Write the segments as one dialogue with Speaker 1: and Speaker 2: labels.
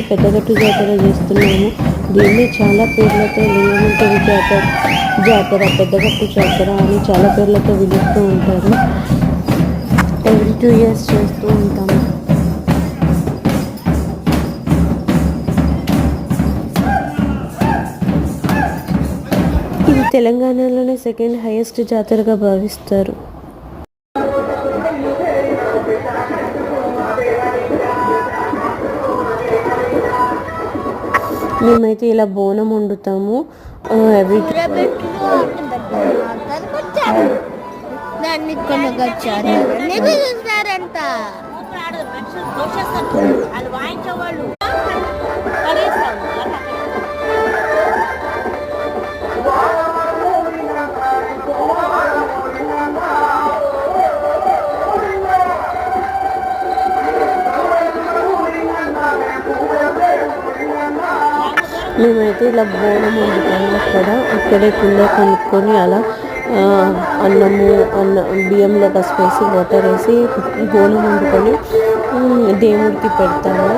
Speaker 1: పెద్దగట్టు జాతర చేస్తున్నాము. దీన్ని చాలా పేర్లతో లింగమంతుడి జాతర, పెద్దగట్టు జాతర అని చాలా పేర్లతో పిలుస్తూ ఉంటారు. ఎవ్రీ 2 years చేస్తూ ఉంటాము. ఇది తెలంగాణలోనే సెకండ్ హైయెస్ట్ జాతరగా భావిస్తారు. మేమైతే ఇలా బోనం వండుతాము. మేమైతే ఇలా బోనం వండుతాము. అక్కడే కింద కొనుక్కొని అలా బియ్యంలో పసుపు వేసి వాటర్ వేసి బోనం వండుకొని దేవుడికి పెడతాము.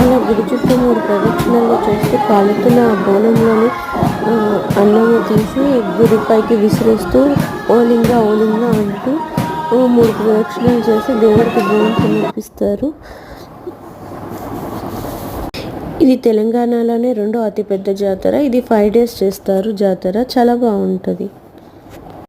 Speaker 1: అలా గుడి చుట్టూ 3 ప్రదక్షిణలు చేస్తూ కాలుతున్న బోనంలోని అన్నము తీసి గుడిపైకి విసిరేస్తూ ఓలింగా ఓలింగా అంటూ 3 ప్రదక్షిణలు చేసి దేవుడికి బోనం సమర్పిస్తారు. ఇది తెలంగాణలోనే 2వ అతిపెద్ద జాతర. ఇది 5 days చేస్తారు జాతర. చాలా బాగుంటుంది.